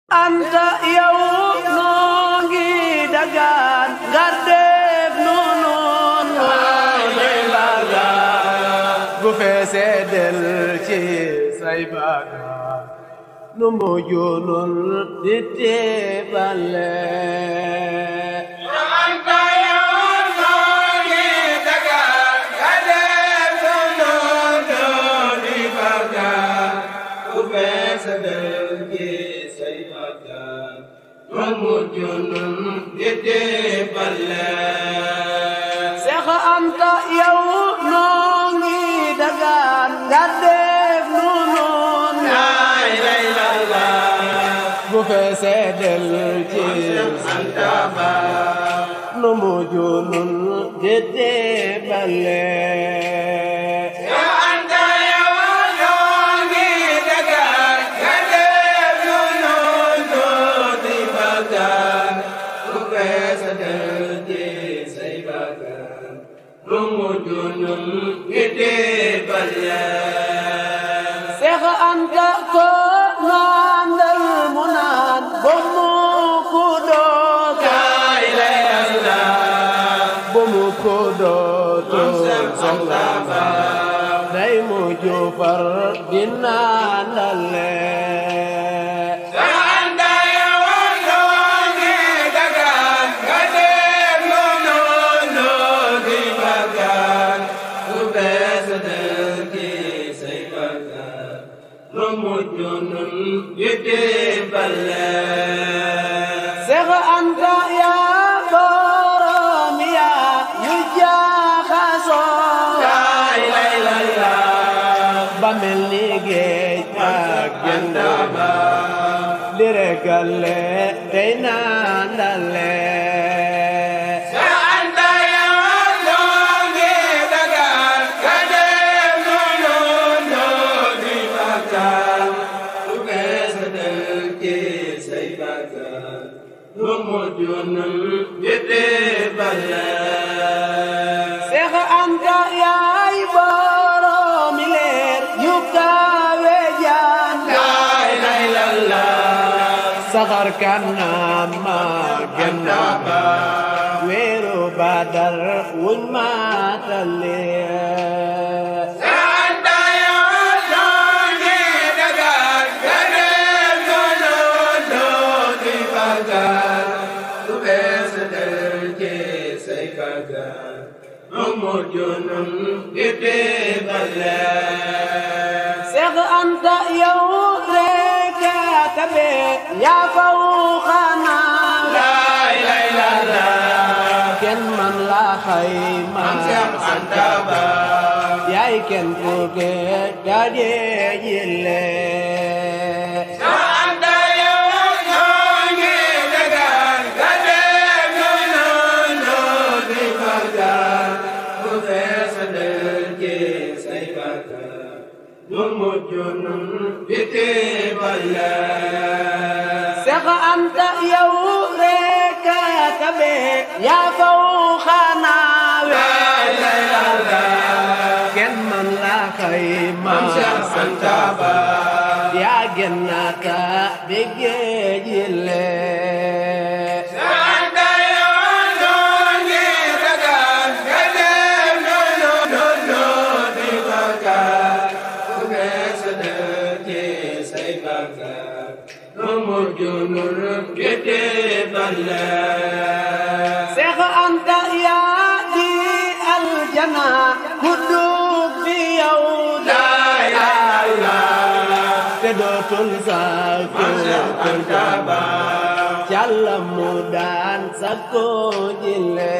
anta yow noo ngi dagaan nga def noonu day bagaan bu feesee del ci say bagaan nu mu junul di teebale anta yow noo ngi dagaan nga def noonu di bagaan bu feesee del ci mujunun dite balle Seex Anta yow noo ngi dagaan nga def noonu lay lay la bu feesee del ci Anta ba nu mujunun dite balle Seex Anta ko nandal mu naan ba mu ko dooto ba mu ko dooto sangaba day mu jufar di nandale Seex Anta yaa borom yaa yu jaaxasoo ba mel ni géej ak jant ba di regale tey nandale Seex Anta yaay borom leer yu kawe jaan saxar kanam ma genna ba weeru Badar wuñ matale Seex Anta yow rekk tabe yaa faw xanaa kenn man la xayma Seex Anta ba yaay kenn ku ke daje yille Seex Anta yow rekk tabe yaa faw xanaa kenn man la xayma Seex Anta ba yaa gennata be géej yille Seex Anta yaa di aljana ku dugg fi yow te dootul sakku ba Yàlla mu daan sakku jille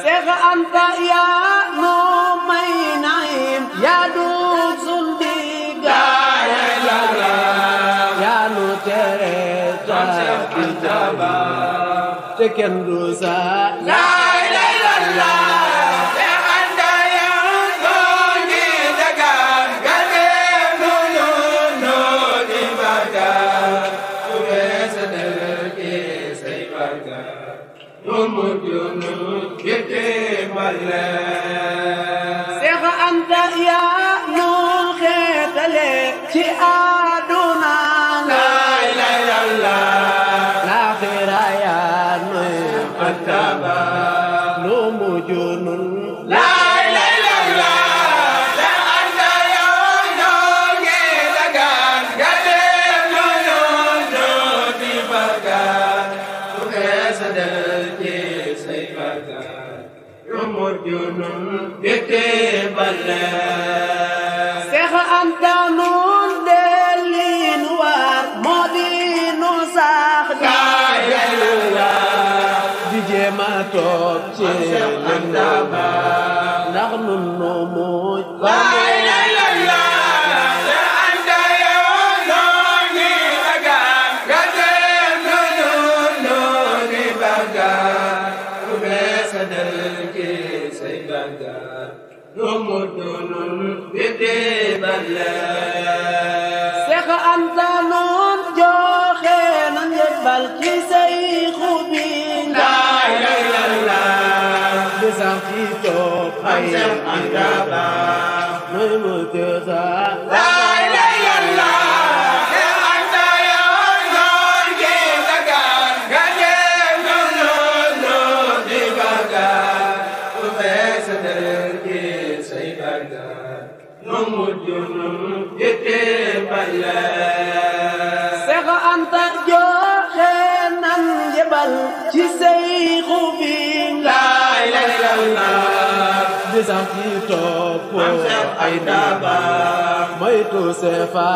Seex Anta yaa nu may naim yaa dug sun diga yaa nu tere ta te kenn du sa la ilaha illallah Seex Anta yaa nu xeetale ci àdduna laaxira yaa nuy xeetale nu mujj nun Seex Anta nun delin war moo di nu sax di jéema toog ci lëndëm ndax nun nu mucc Seex Anta nun joxe na njëbbal ci Seyxu bi di sax ci topp ay nuy mucc sax Seex Anta joxe na njëbbal ci Seyxu bi di sax ci topp ay daba moytu sefa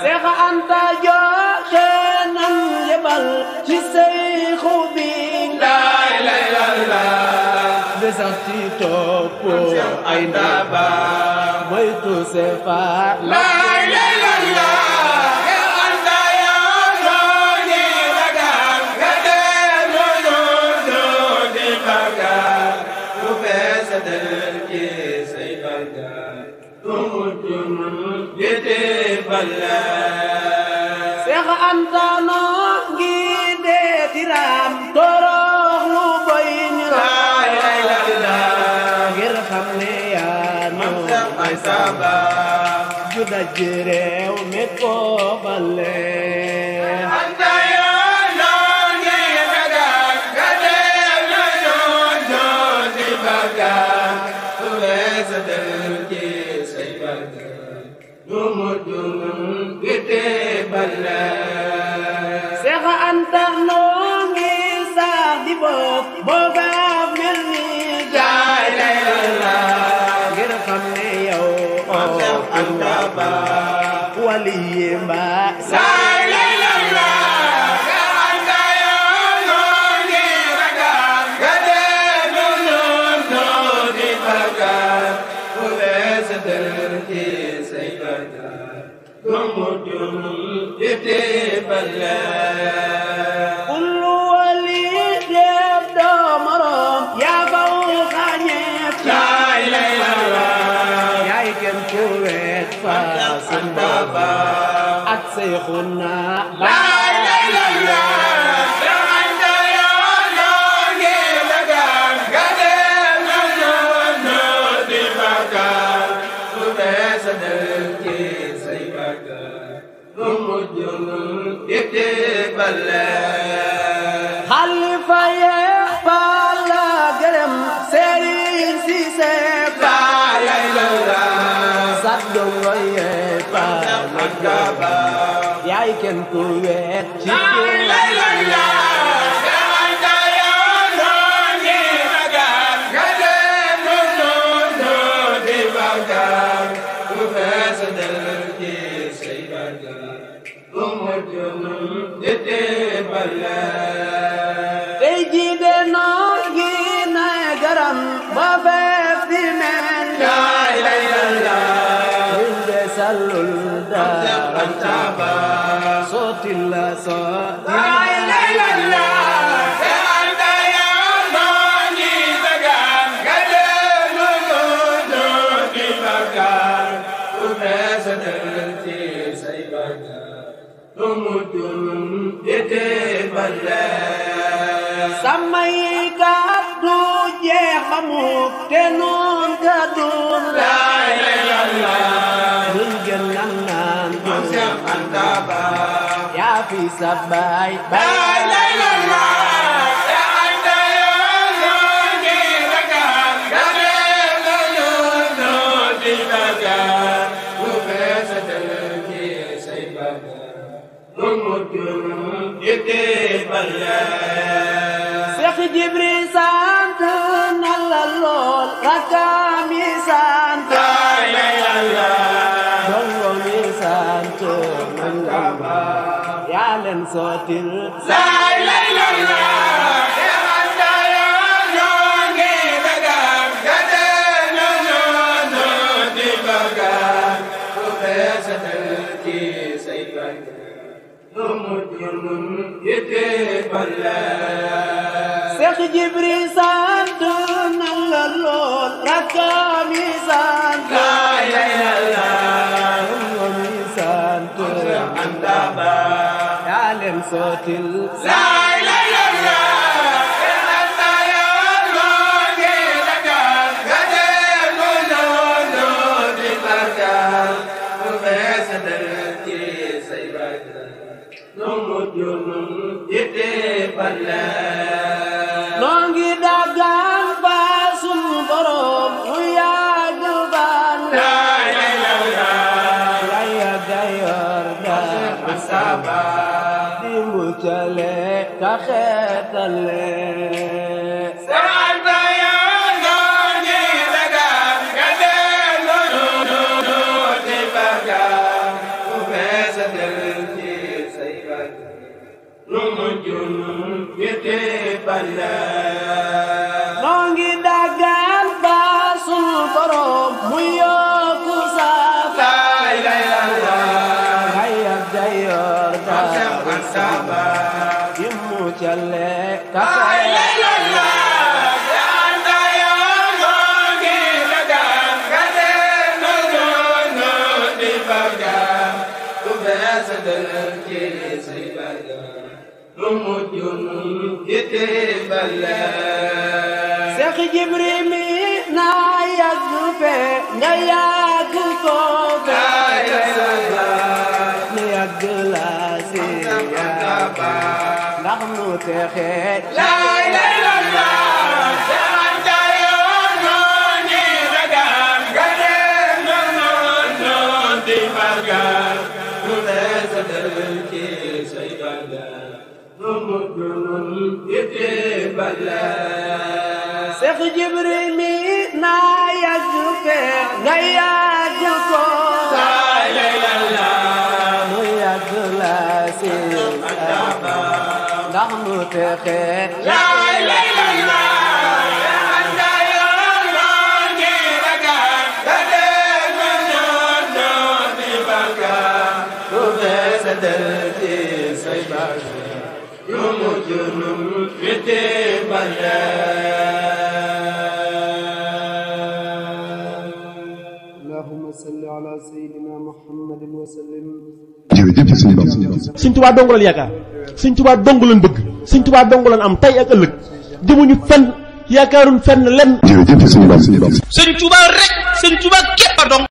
Seex Anta joxe na njëbbal ci Seyxu bi di sax ci topp ay ndaba moytu sefa Seex Anta noo ngi deetiram torox lu boy ñu ngir xam ne yaa noo ay saba ju daj réew mi ko bale Seex Anta noo ngi sax di bopp booba mel ni jaay ngir xam ne yow anda ba wali yemba kullu wali def doomarom yaa faw xañeef yaay kenn ku weet fa samba ba ak Seyxuna xalifa yeex Balla gërëm Sëriñ Sise sadongo yeex Balla yaay kenn ku weet ci tey jii de noo ngi na garam ba feef di mel sallul dara sotil la sotil samay kàddu jeex ba mukk te noon kàddu laay luñ gën nan naan yaa fi sa baay baay Seex Jibril sant na la lool rakam yi sant dongo mi sant yaa leen sottil Seex Jibril sant na la lool rakam yi sant dongo mi sant yaa leen sottil noo ngi dagaan ba sunu borom mu yàgg baan yaya gayor da di muccale ka xeetale noo ngi dagaan ba sunu borom mu yokku saaba yaya gayor da di muccale ka Seex Jibril mi naa yàgg fe nga yàgg foofe ni yàgg la si ndax nu texe Seex Jibril mi naa yàgg fe nga yàgg ko nu yàgg la si ndax nu texe Allahumma salli ala sayyidina Muhammadin wa sallim. jërëjëf Sëñ Tuubaa dong lañ yaakaar Sëñ Tuubaa dong lañ bëgg Sëñ Tuubaa dong lañ am tey ak ëllëg jëmuñu fenn yaakaaruñ fenn lenn. Sëñ Tuubaa rek Sëñ Tuubaa képp a dong